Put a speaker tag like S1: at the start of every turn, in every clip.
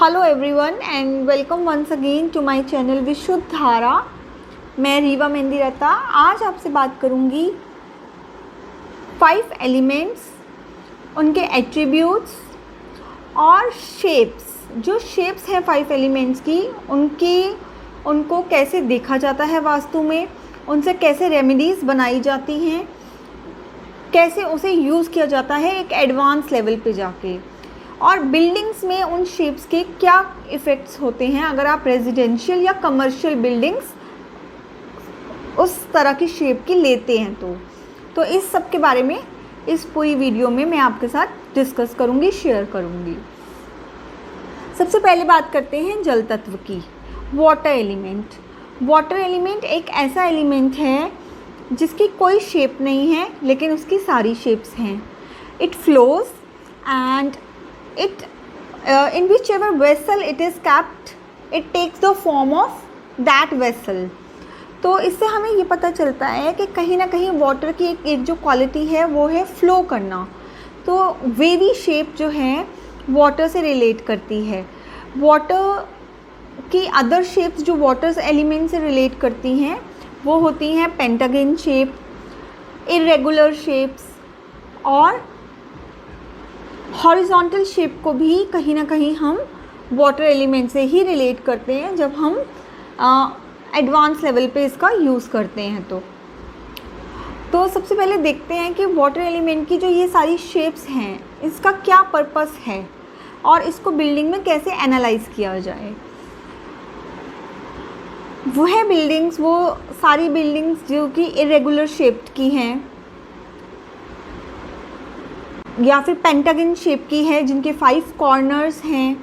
S1: Hello everyone and welcome once again to my channel Vishuddh Dhara. मैं रीवा मेहंदी रता आज आपसे बात करूंगी 5 एलिमेंट्स, उनके एट्रीब्यूट्स और शेप्स। जो शेप्स हैं 5 एलिमेंट्स की, उनको कैसे देखा जाता है वास्तु में, उनसे कैसे रेमेडीज़ बनाई जाती हैं, कैसे उसे यूज़ किया जाता है एक एडवांस लेवल पे जाके, और बिल्डिंग्स में उन शेप्स के क्या इफ़ेक्ट्स होते हैं अगर आप रेजिडेंशियल या कमर्शियल बिल्डिंग्स उस तरह की शेप की लेते हैं तो इस सब के बारे में इस पूरी वीडियो में मैं आपके साथ डिस्कस करूँगी, शेयर करूँगी। सबसे पहले बात करते हैं जल तत्व की। Water element. वाटर एलिमेंट एक ऐसा एलिमेंट है जिसकी कोई शेप नहीं है लेकिन उसकी सारी शेप्स हैं। It flows and it in whichever vessel it is kept, it takes the form of that vessel। तो इससे हमें ये पता चलता है कि कहीं ना कहीं वाटर की एक जो क्वालिटी है वो है फ्लो करना। तो वेवी शेप जो है वाटर से रिलेट करती है। वाटर की अदर शेप्स जो वाटर एलिमेंट से रिलेट करती हैं वो होती हैं पेंटागन शेप, इरेगुलर शेप्स और हॉरिजॉन्टल शेप को भी कहीं ना कहीं हम वाटर एलिमेंट से ही रिलेट करते हैं जब हम एडवांस लेवल पे इसका यूज़ करते हैं। तो सबसे पहले देखते हैं कि वाटर एलिमेंट की जो ये सारी शेप्स हैं इसका क्या पर्पस है और इसको बिल्डिंग में कैसे एनालाइज किया जाए। वो सारी बिल्डिंग्स जो कि इरेगुलर शेप्ड की हैं या फिर पेंटागन शेप की है जिनके 5 कॉर्नर्स हैं,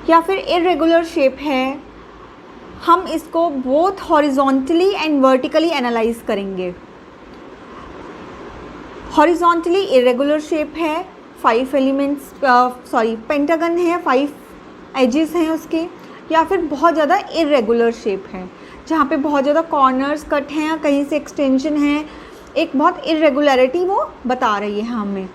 S1: या फिर इरेगुलर शेप है, हम इसको both horizontally and vertically analyse करेंगे। हॉरिजॉन्टली इरेगुलर शेप है, 5 एलिमेंट्स पेंटागन है, 5 एजेस हैं उसके, या फिर बहुत ज़्यादा इरेगुलर शेप है जहाँ पे बहुत ज़्यादा कॉर्नर्स कट हैं या कहीं से एक्सटेंशन है, एक बहुत इरेगुलरिटी वो बता रही है हमें।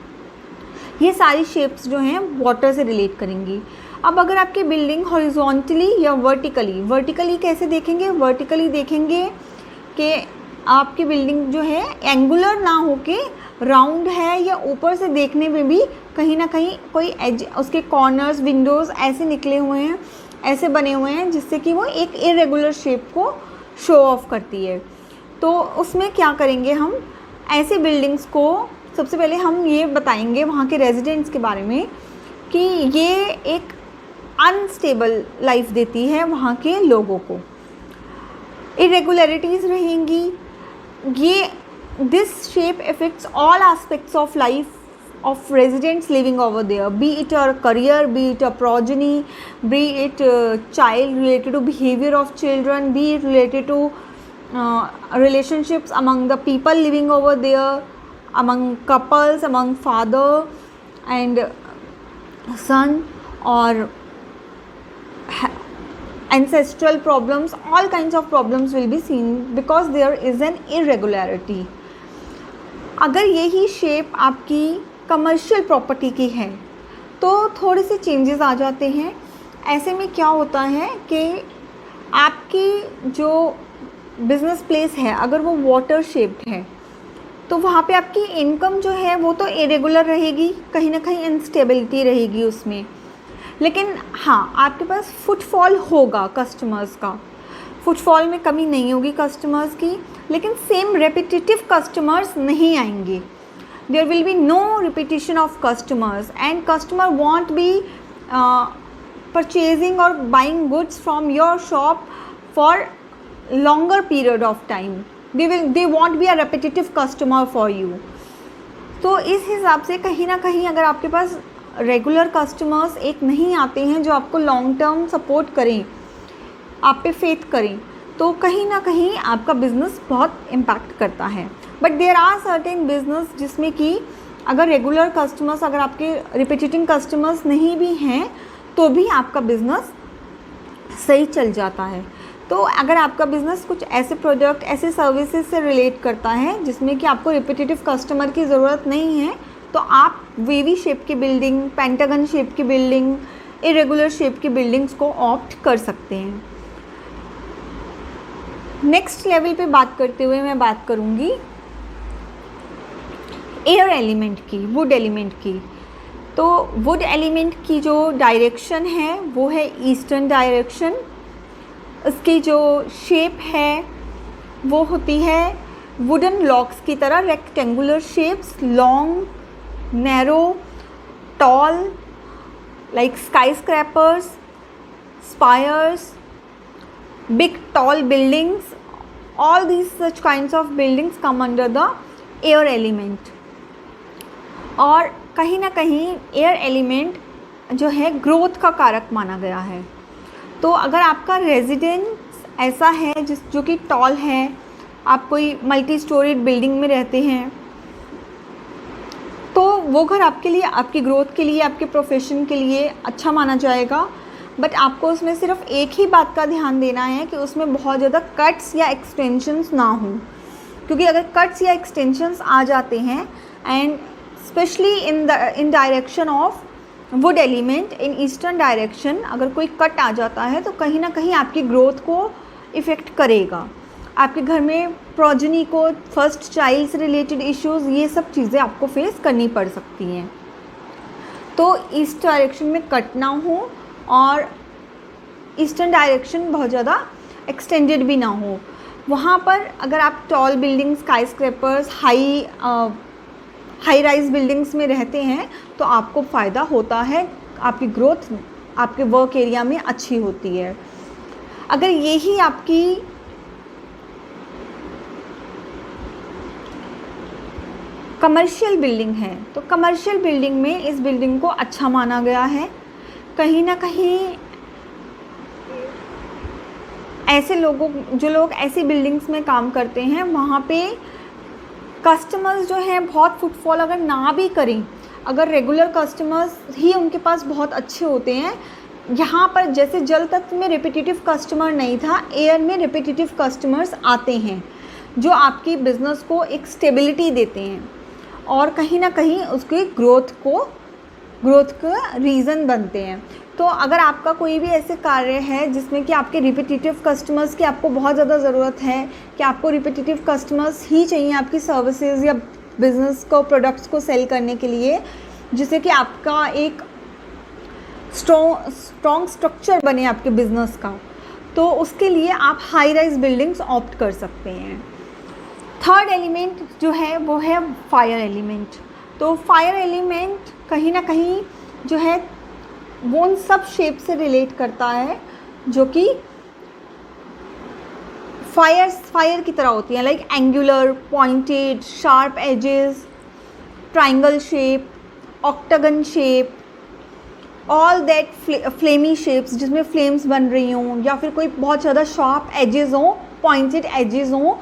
S1: ये सारी शेप्स जो हैं वाटर से रिलेट करेंगी। अब अगर आपकी बिल्डिंग हॉरिजॉन्टली या वर्टिकली कैसे देखेंगे? वर्टिकली देखेंगे कि आपकी बिल्डिंग जो है एंगुलर ना होके राउंड है, या ऊपर से देखने में भी कहीं ना कहीं कोई एज, उसके कॉर्नर्स, विंडोज़ ऐसे निकले हुए हैं, ऐसे बने हुए हैं जिससे कि वो एक इरेगुलर शेप को शो ऑफ करती है। तो उसमें क्या करेंगे हम, ऐसे बिल्डिंग्स को सबसे पहले हम ये बताएंगे वहाँ के रेजिडेंट्स के बारे में कि ये एक अनस्टेबल लाइफ देती है वहाँ के लोगों को, इरेगुलरिटीज़ रहेंगी। ये this shape effects all aspects of life of residents living over there, be it a career, be it a progeny, be it child related to behavior of children, be it related to relationships among the people living over there, among couples, among father and son, or ancestral problems. All kinds of problems will be seen because there is an irregularity। अगर यही shape आपकी commercial property की है तो थोड़े से changes आ जाते हैं। ऐसे में क्या होता है कि आपकी जो बिज़नेस प्लेस है अगर वो वाटर शेप्ड है तो वहाँ पे आपकी इनकम जो है वो तो इरेगुलर रहेगी, कहीं ना कहीं इंस्टेबिलिटी रहेगी उसमें। लेकिन हाँ, आपके पास फुटफॉल होगा कस्टमर्स का, फुटफॉल में कमी नहीं होगी कस्टमर्स की, लेकिन सेम रेपिटेटिव कस्टमर्स नहीं आएंगे। There will be no repetition of customers and customer won't be purchasing or buying goods from your shop for longer period of time। They won't be a repetitive customer for you। तो इस हिसाब से कहीं ना कहीं अगर आपके पास regular customers एक नहीं आते हैं जो आपको लॉन्ग टर्म सपोर्ट करें, आप पे फेथ करें, तो कहीं ना कहीं आपका बिज़नेस बहुत इम्पैक्ट करता है। But there are certain business जिसमें कि अगर रेगुलर कस्टमर्स, अगर आपके रिपीटिंग कस्टमर्स नहीं भी हैं तो भी आपका बिज़नेस सही चल जाता है। तो अगर आपका बिज़नेस कुछ ऐसे प्रोडक्ट, ऐसे सर्विसेज से रिलेट करता है जिसमें कि आपको रिपीटिटिव कस्टमर की ज़रूरत नहीं है, तो आप वेवी शेप की बिल्डिंग, पेंटागन शेप की बिल्डिंग इरेगुलर शेप की बिल्डिंग्स को ऑप्ट कर सकते हैं। नेक्स्ट लेवल पे बात करते हुए मैं बात करूँगी एयर एलिमेंट की, वुड एलिमेंट की। तो वुड एलिमेंट की जो डायरेक्शन है वो है ईस्टर्न डायरेक्शन। उसकी जो शेप है वो होती है वुडन लॉक्स की तरह, rectangular shapes, long, narrow, tall, like skyscrapers, spires, big tall buildings, all these such kinds of buildings come under the air element। और कहीं ना कहीं एयर एलिमेंट जो है ग्रोथ का कारक माना गया है। तो अगर आपका रेजिडेंस ऐसा है जो कि टॉल है, आप कोई मल्टी स्टोरीड बिल्डिंग में रहते हैं, तो वो घर आपके लिए, आपकी ग्रोथ के लिए, आपके प्रोफेशन के लिए अच्छा माना जाएगा। बट आपको उसमें सिर्फ एक ही बात का ध्यान देना है कि उसमें बहुत ज़्यादा कट्स या एक्सटेंशंस ना हों, क्योंकि अगर कट्स या एक्सटेंशंस आ जाते हैं and specially in direction of would element, in eastern direction अगर कोई कट आ जाता है तो कहीं ना कहीं आपकी ग्रोथ को इफ़ेक्ट करेगा। आपके घर में प्रोजनी को, फर्स्ट चाइल्ड से रिलेटेड इश्यूज़, ये सब चीज़ें आपको फेस करनी पड़ सकती हैं। तो ईस्ट डायरेक्शन में कट ना हो और ईस्टर्न डायरेक्शन बहुत ज़्यादा एक्सटेंडेड भी ना हो। वहाँ पर अगर आप tall buildings, sky scrapers, high rise buildings में रहते हैं तो आपको फ़ायदा होता है, आपकी ग्रोथ आपके वर्क एरिया में अच्छी होती है। अगर यही आपकी कमर्शियल बिल्डिंग है तो कमर्शियल बिल्डिंग में इस बिल्डिंग को अच्छा माना गया है। कहीं ना कहीं ऐसे लोगों, जो लोग ऐसी बिल्डिंग्स में काम करते हैं, वहाँ पे कस्टमर्स जो हैं बहुत फुटफॉल अगर ना भी करें, अगर रेगुलर कस्टमर्स ही उनके पास बहुत अच्छे होते हैं, यहाँ पर जैसे जल तत्व में रिपीटिटिव कस्टमर नहीं था, एयर में रिपीटिटिव कस्टमर्स आते हैं जो आपकी बिज़नेस को एक स्टेबिलिटी देते हैं और कहीं ना कहीं उसके ग्रोथ का रीज़न बनते हैं। तो अगर आपका कोई भी ऐसे कार्य है जिसमें कि आपके रिपीटिटिव कस्टमर्स की आपको बहुत ज़्यादा ज़रूरत है, कि आपको रिपीटिटिव कस्टमर्स ही चाहिए आपकी सर्विसेज या बिज़नेस को, प्रोडक्ट्स को सेल करने के लिए, जिससे कि आपका एक स्ट्रॉन्ग स्ट्रक्चर बने आपके बिज़नेस का, तो उसके लिए आप हाई राइज बिल्डिंग्स ऑप्ट कर सकते हैं। थर्ड एलिमेंट जो है वो है फायर एलिमेंट। तो फायर एलिमेंट कहीं ना कहीं जो है वो उन सब शेप से रिलेट करता है जो कि फायर की तरह होती हैं, like angular, pointed, sharp edges, triangle shape, octagon shape, all that flamy shapes जिसमें फ्लेम्स बन रही हों, या फिर कोई बहुत ज़्यादा शार्प एजेस हों, पॉइंटेड एजेस हों,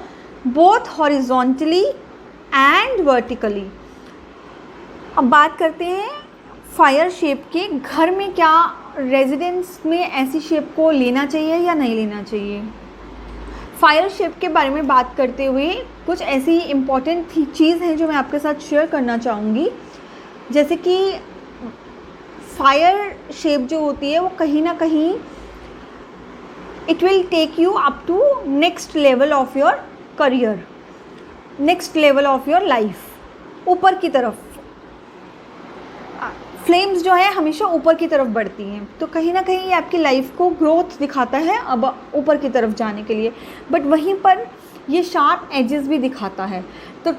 S1: बोथ हॉरिजॉन्टली एंड वर्टिकली। अब बात करते हैं फायर शेप के। घर में क्या रेजिडेंस में ऐसी शेप को लेना चाहिए या नहीं लेना चाहिए? फायर शेप के बारे में बात करते हुए कुछ ऐसी इम्पॉर्टेंट चीज़ है जो मैं आपके साथ शेयर करना चाहूँगी। जैसे कि फायर शेप जो होती है वो कहीं ना कहीं it will take you up to next level of your career, next level of your life, ऊपर की तरफ। फ्लेम्स जो है हमेशा ऊपर की तरफ बढ़ती हैं, तो कहीं ना कहीं ये आपकी लाइफ को ग्रोथ दिखाता है अब ऊपर की तरफ जाने के लिए। बट वहीं पर ये शार्प एजेस भी दिखाता है, तो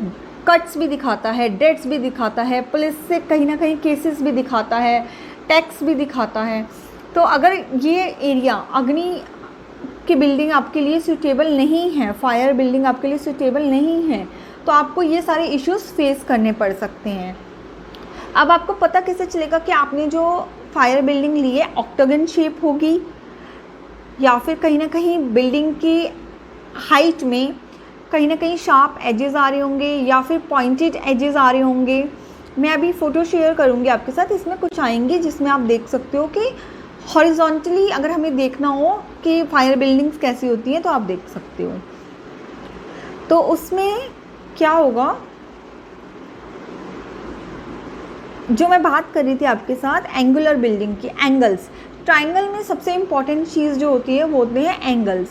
S1: कट्स भी दिखाता है, डेट्स भी दिखाता है, पुलिस से कहीं ना कहीं केसेस भी दिखाता है, टैक्स भी दिखाता है। तो अगर ये एरिया अग्नि की बिल्डिंग आपके लिए सूटेबल नहीं है, फायर बिल्डिंग आपके लिए सूटेबल नहीं है, तो आपको ये सारे इश्यूज़ फेस करने पड़ सकते हैं। अब आपको पता कैसे चलेगा कि आपने जो फायर बिल्डिंग ली है ऑक्टागन शेप होगी या फिर कहीं ना कहीं बिल्डिंग की हाइट में कहीं ना कहीं शार्प एजेस आ रहे होंगे या फिर पॉइंटेड एजेस आ रहे होंगे। मैं अभी फ़ोटो शेयर करूँगी आपके साथ, इसमें कुछ आएंगे जिसमें आप देख सकते हो कि हॉरिजॉन्टली अगर हमें देखना हो कि फायर बिल्डिंग्स कैसी होती हैं तो आप देख सकते हो। तो उसमें क्या होगा, जो मैं बात कर रही थी आपके साथ एंगुलर बिल्डिंग की, एंगल्स। ट्राइंगल में सबसे इम्पॉर्टेंट चीज़ जो होती है वो होते हैं एंगल्स।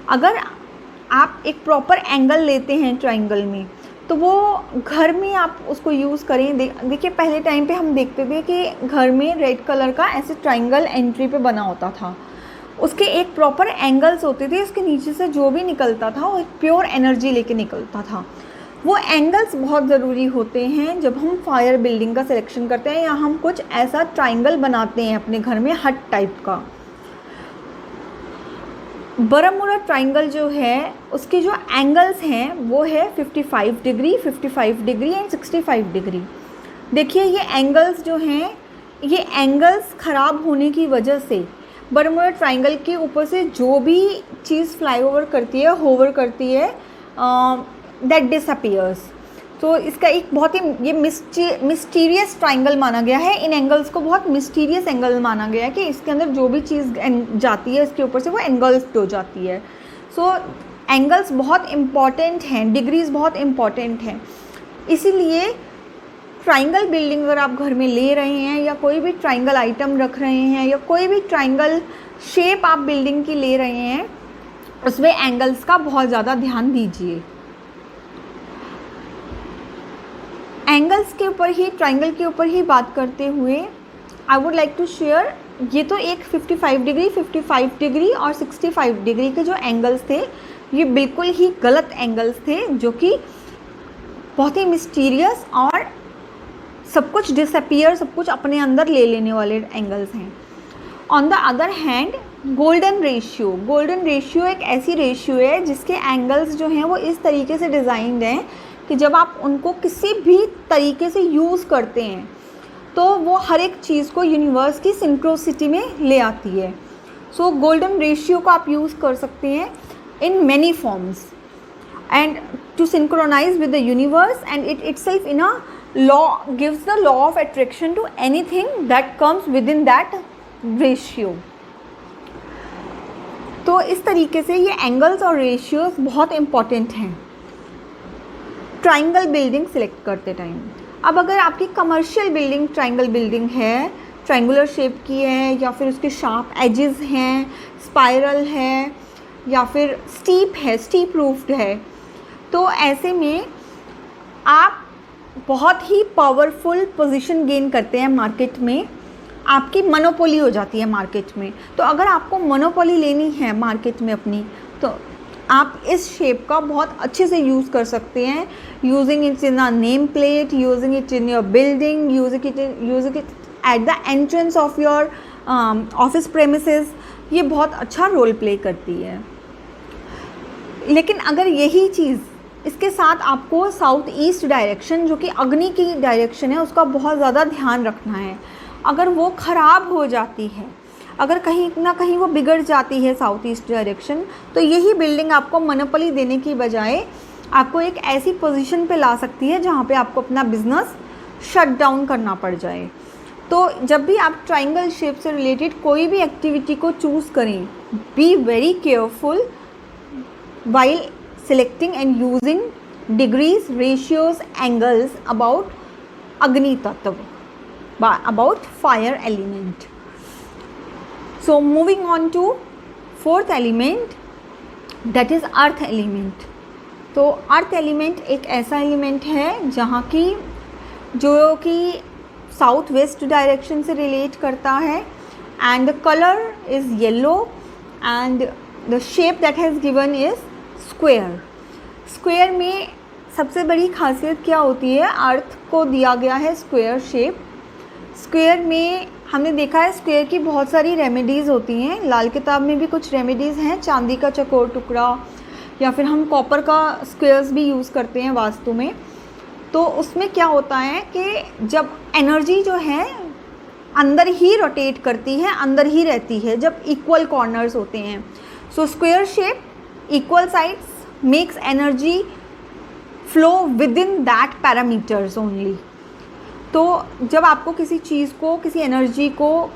S1: अगर आप एक प्रॉपर एंगल लेते हैं ट्राइंगल में, तो वो घर में आप उसको यूज़ करें। देखिए पहले टाइम पे हम देखते थे कि घर में रेड कलर का ऐसे ट्राइंगल एंट्री पे बना होता था, उसके एक प्रॉपर एंगल्स होते थे, उसके नीचे से जो भी निकलता था वो एक प्योर एनर्जी लेके निकलता था। वो एंगल्स बहुत ज़रूरी होते हैं जब हम फायर बिल्डिंग का सिलेक्शन करते हैं या हम कुछ ऐसा ट्राइंगल बनाते हैं अपने घर में हट टाइप का। बरमूला ट्राइंगल जो है उसके जो एंगल्स हैं वो है 55 डिग्री, 55 डिग्री एंड 65 डिग्री। देखिए ये एंगल्स जो हैं, ये एंगल्स ख़राब होने की वजह से बरमूला ट्राइंगल के ऊपर से जो भी चीज़ फ्लाई ओवर करती है, होवर करती है, दैट डिसअपियर्स। तो इसका एक बहुत ही ये मिस्टीरियस ट्राइंगल माना गया है। इन एंगल्स को बहुत मिस्टीरियस एंगल माना गया है कि इसके अंदर जो भी चीज़ जाती है इसके ऊपर से वो एंगल्स हो जाती है। सो एंगल्स बहुत इम्पॉर्टेंट हैं, डिग्रीज बहुत इम्पॉर्टेंट हैं। इसीलिए ट्राइंगल बिल्डिंग अगर आप घर में ले रहे हैं या कोई भी ट्राइंगल आइटम रख रहे हैं या कोई भी ट्राइंगल शेप आप बिल्डिंग की ले रहे हैं, उसमें एंगल्स का बहुत ज़्यादा ध्यान दीजिए। एंगल्स के ऊपर ही, ट्राइंगल के ऊपर ही बात करते हुए I would like to share, ये तो एक 55 डिग्री, 55 डिग्री और 65 डिग्री के जो एंगल्स थे ये बिल्कुल ही गलत एंगल्स थे, जो कि बहुत ही मिस्टीरियस और सब कुछ डिसअपियर, सब कुछ अपने अंदर ले लेने वाले एंगल्स हैं। On the other hand golden ratio, golden ratio एक ऐसी रेशियो है जिसके एंगल्स जो हैं वो इस तरीके से डिज़ाइंड हैं कि जब आप उनको किसी भी तरीके से यूज़ करते हैं तो वो हर एक चीज़ को यूनिवर्स की सिंक्रोसिटी में ले आती है। सो गोल्डन रेशियो को आप यूज़ कर सकते हैं in many forms and to synchronize with the universe, and it itself in a law gives the law of attraction to anything that comes within that ratio. तो इस तरीके से ये एंगल्स और रेशियोज बहुत इम्पॉर्टेंट हैं triangle building select करते time. अब अगर आपकी कमर्शियल बिल्डिंग ट्राइंगल बिल्डिंग है, ट्राइंगुलर शेप की है, या फिर उसके शार्प एजेस हैं, स्पाइरल है, या फिर स्टीप है, स्टीप रूफ्ड है, तो ऐसे में आप बहुत ही पावरफुल पोजीशन गेन करते हैं मार्केट में, आपकी मोनोपोली हो जाती है मार्केट में। तो अगर आपको मोनोपोली लेनी है मार्केट में अपनी, तो आप इस शेप का बहुत अच्छे से यूज़ कर सकते हैं, using it in a name plate, using it in your building, using it at the entrance of your office premises. ये बहुत अच्छा रोल प्ले करती है। लेकिन अगर यही चीज़ इसके साथ आपको साउथ ईस्ट डायरेक्शन, जो कि अग्नि की डायरेक्शन है, उसका बहुत ज़्यादा ध्यान रखना है। अगर वो ख़राब हो जाती है, अगर कहीं ना कहीं वो बिगड़ जाती है साउथ ईस्ट डायरेक्शन, तो यही बिल्डिंग आपको मोनोपोली देने की बजाय आपको एक ऐसी पोजीशन पे ला सकती है जहाँ पे आपको अपना बिजनेस शट डाउन करना पड़ जाए। तो जब भी आप ट्राइंगल शेप से रिलेटेड कोई भी एक्टिविटी को चूज़ करें, be very careful while selecting and using degrees, ratios, angles about Agni Tattva, about fire element. So moving on to fourth element, that is earth element. तो earth element एक ऐसा element है जहाँ की जो कि साउथ वेस्ट डायरेक्शन से relate करता है, and the colour is yellow and the shape that has given is square. Square में सबसे बड़ी खासियत क्या होती है, अर्थ को दिया गया है स्क्वायर शेप। स्क्वायर में हमने देखा है स्क्वायर की बहुत सारी रेमेडीज़ होती हैं, लाल किताब में भी कुछ रेमेडीज़ हैं, चांदी का चकोर टुकड़ा या फिर हम कॉपर का स्क्वायर्स भी यूज़ करते हैं वास्तु में। तो उसमें क्या होता है कि जब एनर्जी जो है अंदर ही रोटेट करती है, अंदर ही रहती है, जब इक्वल कॉर्नर्स होते हैं। So square shape, equal sides makes energy flow with in that parameters only. तो जब आपको किसी चीज़ को, किसी एनर्जी को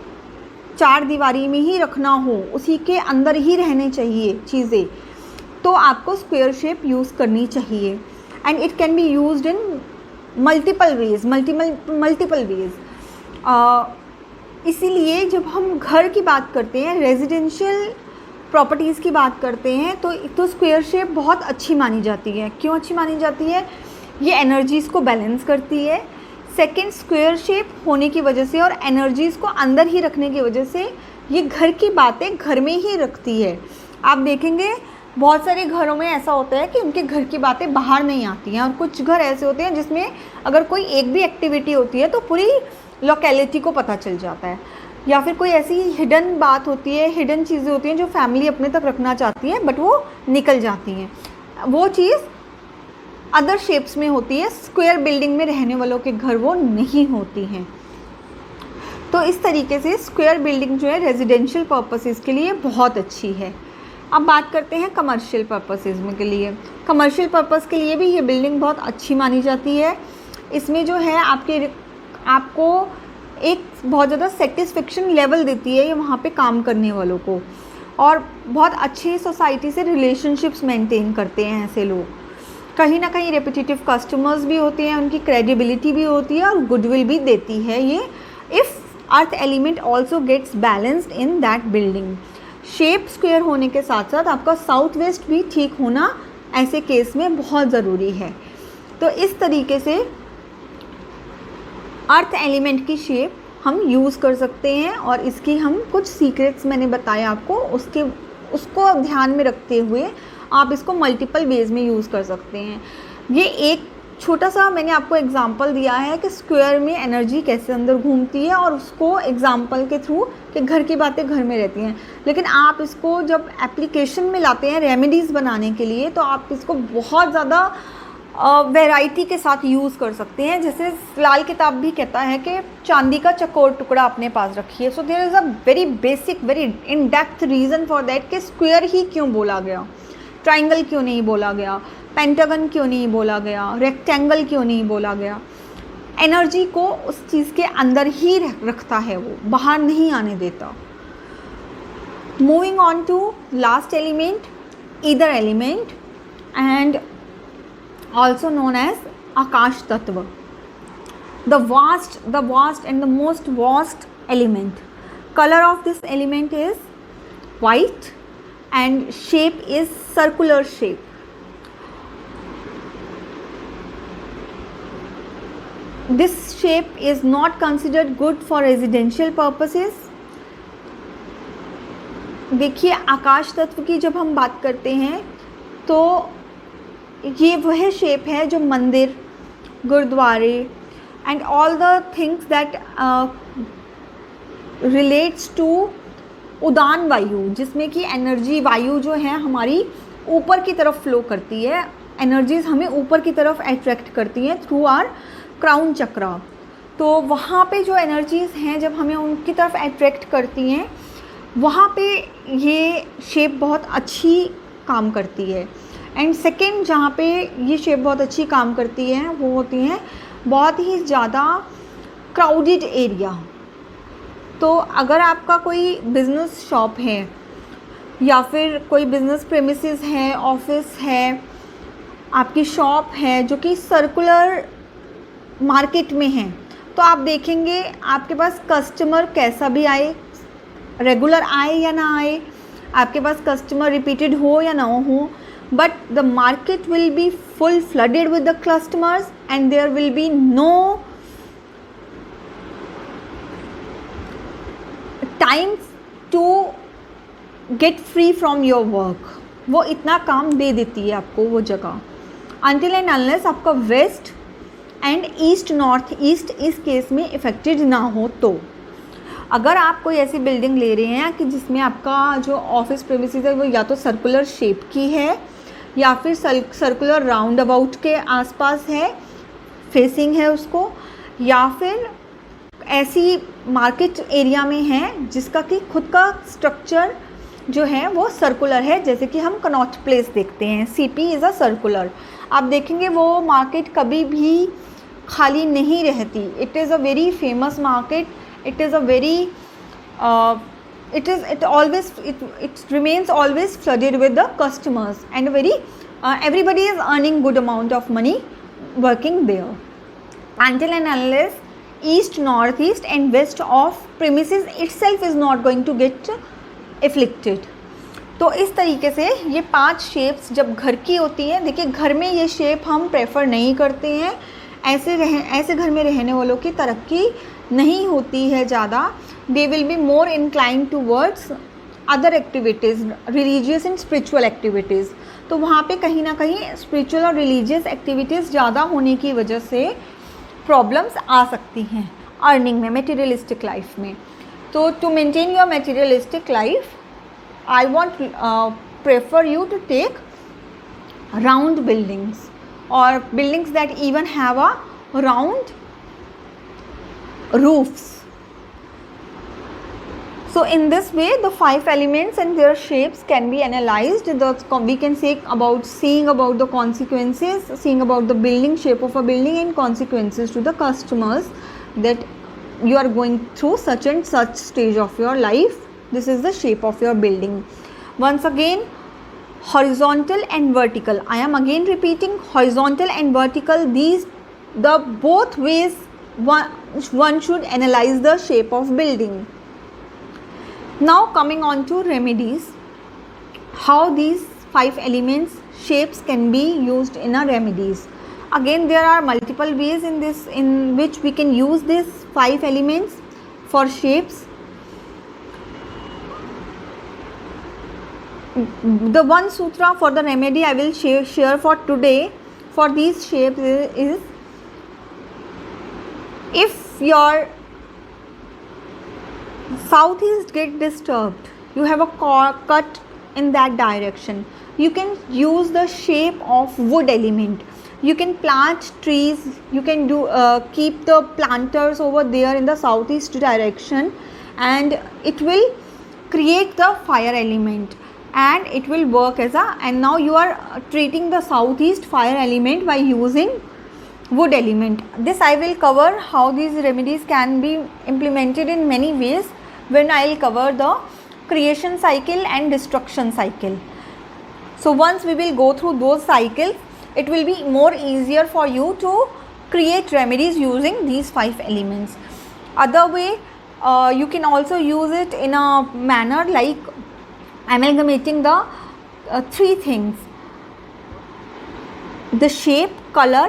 S1: चार दीवारी में ही रखना हो, उसी के अंदर ही रहने चाहिए चीज़ें, तो आपको स्क्वायर शेप यूज़ करनी चाहिए। And it can be used in multiple ways, multiple ways. इसीलिए जब हम घर की बात करते हैं, रेजिडेंशियल प्रॉपर्टीज़ की बात करते हैं, तो स्क्वायर शेप बहुत अच्छी मानी जाती है। क्यों अच्छी मानी जाती है? ये एनर्जीज़ को बैलेंस करती है। सेकंड, स्क्वायर शेप होने की वजह से और एनर्जीज़ को अंदर ही रखने की वजह से ये घर की बातें घर में ही रखती है। आप देखेंगे बहुत सारे घरों में ऐसा होता है कि उनके घर की बातें बाहर नहीं आती हैं, और कुछ घर ऐसे होते हैं जिसमें अगर कोई एक भी एक्टिविटी होती है तो पूरी लोकेलिटी को पता चल जाता है, या फिर कोई ऐसी हिडन बात होती है, हिडन चीज़ें होती हैं जो फैमिली अपने तक रखना चाहती है बट वो निकल जाती हैं। वो चीज़ अदर शेप्स में होती है, स्क्वायर बिल्डिंग में रहने वालों के घर वो नहीं होती हैं। तो इस तरीके से स्क्वायर बिल्डिंग जो है रेजिडेंशियल पर्पसेस के लिए बहुत अच्छी है। अब बात करते हैं कमर्शियल पर्पसेस में के लिए। कमर्शियल पर्पस के लिए भी ये बिल्डिंग बहुत अच्छी मानी जाती है। इसमें जो है आपको एक बहुत ज़्यादा सेटिस्फेक्शन लेवल देती है ये वहाँ पे काम करने वालों को, और बहुत अच्छी सोसाइटी से रिलेशनशिप्स मेंटेन करते हैं ऐसे लोग। कहीं ना कहीं रेपिटेटिव कस्टमर्स भी होते हैं, उनकी क्रेडिबिलिटी भी होती है और गुडविल भी देती है ये, if earth element also gets balanced in that building. Shape square होने के साथ साथ आपका साउथ वेस्ट भी ठीक होना ऐसे केस में बहुत ज़रूरी है। तो इस तरीके से अर्थ एलिमेंट की शेप हम यूज़ कर सकते हैं, और इसकी हम कुछ सीक्रेट्स मैंने बताया आपको, उसको ध्यान में रखते हुए आप इसको मल्टीपल वेज में यूज़ कर सकते हैं। ये एक छोटा सा मैंने आपको एग्जांपल दिया है कि स्क्वायर में एनर्जी कैसे अंदर घूमती है, और उसको एग्जांपल के थ्रू कि घर की बातें घर में रहती हैं। लेकिन आप इसको जब एप्लीकेशन में लाते हैं रेमेडीज़ बनाने के लिए, तो आप इसको बहुत ज़्यादा वैरायटी के साथ यूज़ कर सकते हैं। जैसे लाल किताब भी कहता है कि चांदी का चकोर टुकड़ा अपने पास रखिए। So there is a very basic, very in depth reason for that कि स्क्वायर ही क्यों बोला गया, ट्राइंगल क्यों नहीं बोला गया, पेंटागन क्यों नहीं बोला गया, रेक्टेंगल क्यों नहीं बोला गया। एनर्जी को उस चीज़ के अंदर ही रखता है, वो बाहर नहीं आने देता। Moving on to last element, ether element and also known as Akash Tattva, the vast and the most vast element. Color of this element is white and shape is circular shape. This shape is not considered good for residential purposes. देखिए आकाश तत्व की जब हम बात करते हैं तो ये वह शेप है जो मंदिर, गुरुद्वारे and all the things that relates to उड़ान वायु, जिसमें कि एनर्जी वायु जो है हमारी ऊपर की तरफ फ्लो करती है, एनर्जीज हमें ऊपर की तरफ अट्रैक्ट करती हैं थ्रू आर क्राउन चक्रा। तो वहाँ पे जो एनर्जीज़ हैं जब हमें उनकी तरफ अट्रैक्ट करती हैं, वहाँ पे ये शेप बहुत अच्छी काम करती है। एंड सेकेंड जहाँ पे ये शेप बहुत अच्छी काम करती है वो होती हैं बहुत ही ज़्यादा क्राउडेड एरिया। तो अगर आपका कोई बिज़नेस शॉप है या फिर कोई बिज़नेस प्रेमिसेस है, ऑफिस है, आपकी शॉप है जो कि सर्कुलर मार्केट में है, तो आप देखेंगे आपके पास कस्टमर कैसा भी आए, रेगुलर आए या ना आए, आपके पास कस्टमर रिपीटेड हो या ना हो, but the market will be full flooded with the customers and there will be no time to get free from your work. वो इतना काम दे देती है आपको वो जगह, until and unless आपका west and east north east इस केस में इफेक्टेड ना हो। तो अगर आप कोई ऐसी बिल्डिंग ले रहे हैं कि जिसमें आपका जो ऑफिस प्रेमिसेस है वो या तो सर्कुलर शेप की है या फिर सर्कुलर राउंड अबाउट के आसपास है, फेसिंग है उसको, या फिर ऐसी मार्केट एरिया में है जिसका कि खुद का स्ट्रक्चर जो है वो सर्कुलर है, जैसे कि हम कनॉट प्लेस देखते हैं, सीपी इज़ अ सर्कुलर। आप देखेंगे वो मार्केट कभी भी खाली नहीं रहती। It is a very famous market, it is a very it remains always flooded with the customers and very everybody is earning good amount of money working there, until and unless east, north east and west of premises itself is not going to get afflicted. तो इस तरीके से ये 5 shapes जब घर की होती हैं, देखिए घर में ये शेप हम प्रेफर नहीं करते हैं, ऐसे घर में रहने वालों की तरक्की नहीं होती है ज़्यादा। They will be more inclined towards other activities, religious and spiritual activities. तो वहाँ पे कहीं ना कहीं स्पिरिचुअल और रिलीजियस एक्टिविटीज़ ज़्यादा होने की वजह से प्रॉब्लम्स आ सकती हैं अर्निंग में, मटेरियलिस्टिक लाइफ में। तो to maintain your materialistic life, I want prefer you to take round buildings or buildings that even have a round roofs. So in this way the 5 elements and their shapes can be analyzed. We can say about seeing about the consequences, seeing about the building, shape of a building and consequences to the customers that you are going through such and such stage of your life. This is the shape of your building. Once again, horizontal and vertical. I am again repeating, horizontal and vertical, these the both ways one should analyze the shape of building. Now coming on to remedies, how these 5 elements shapes can be used in a remedies. Again, there are multiple ways in which we can use these 5 elements for shapes. The one sutra for the remedy I will share for today for these shapes is, if your southeast get disturbed, you have a cut in that direction, you can use the shape of wood element. You can plant trees, you can do keep the planters over there in the southeast direction, and it will create the fire element and it will work as a, and now you are treating the southeast fire element by using wood element. This I will cover how these remedies can be implemented in many ways when I will cover the creation cycle and destruction cycle. So once we will go through those cycles, it will be more easier for you to create remedies using these 5 elements. Other way, you can also use it in a manner like amalgamating the 3 things: the shape, color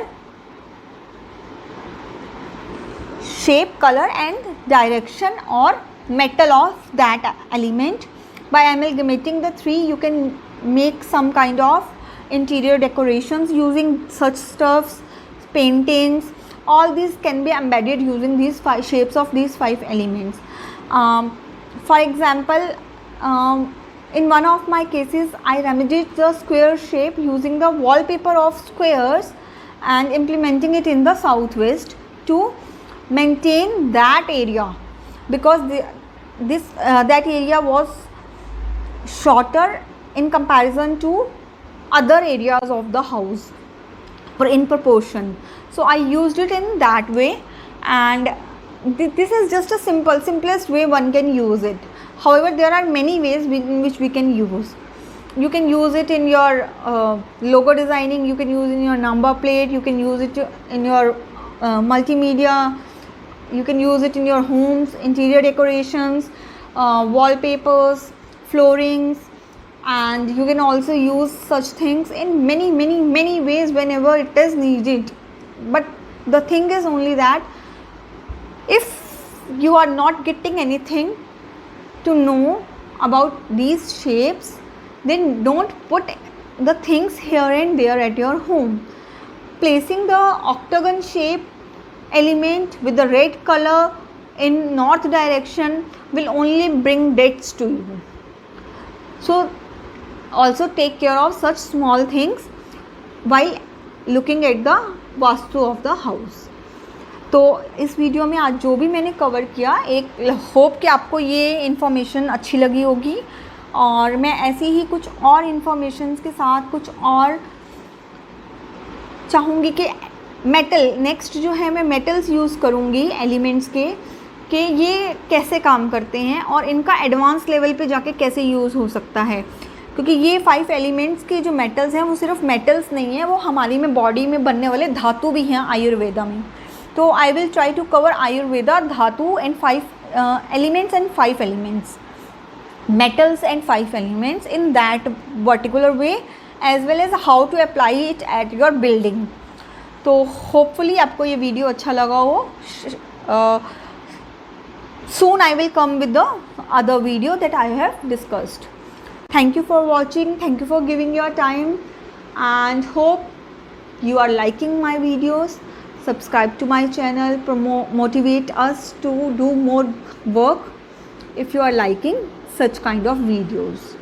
S1: and direction or metal of that element. By amalgamating the 3, you can make some kind of interior decorations using such stuffs, paintings. All these can be embedded using these 5 shapes of these 5 elements. For example, in one of my cases, I remedied the square shape using the wallpaper of squares and implementing it in the southwest to maintain that area, because that area was shorter in comparison to other areas of the house or in proportion. So I used it in that way, and this is just a simplest way one can use it. However, there are many ways in which we can use. You can use it in your logo designing, you can use it in your number plate, you can use it in your multimedia, you can use it in your homes, interior decorations, wallpapers, floorings, and you can also use such things in many ways whenever it is needed. But the thing is only that if you are not getting anything to know about these shapes, then don't put the things here and there at your home. Placing the octagon shape element with the red color in north direction will only bring debts to you. So also take care of such small things while looking at the vastu of the house. तो इस video में आज जो भी मैंने cover किया, एक hope कि आपको ये इन्फॉर्मेशन अच्छी लगी होगी, और मैं ऐसी ही कुछ और इन्फॉर्मेशंस के साथ कुछ और चाहूँगी कि मेटल नेक्स्ट जो है मैं मेटल्स यूज़ करूँगी एलिमेंट्स के कि ये कैसे काम करते हैं और इनका एडवांस लेवल पे जाके कैसे यूज़ हो सकता है, क्योंकि ये 5 एलिमेंट्स के जो मेटल्स हैं वो सिर्फ मेटल्स नहीं है, वो हमारी में बॉडी में बनने वाले धातु भी हैं आयुर्वेदा में. तो I will try to cover Ayurveda, dhatu and 5 elements and 5 elements, metals and 5 elements in that particular way, as well as how to apply it at your building. तो होपफुली आपको ये वीडियो अच्छा लगा हो. Soon I will come with the other video that I have discussed. Thank you for watching, thank you for giving your time, and hope you are liking my videos. Subscribe to my channel, motivate us to do more work if you are liking such kind of videos.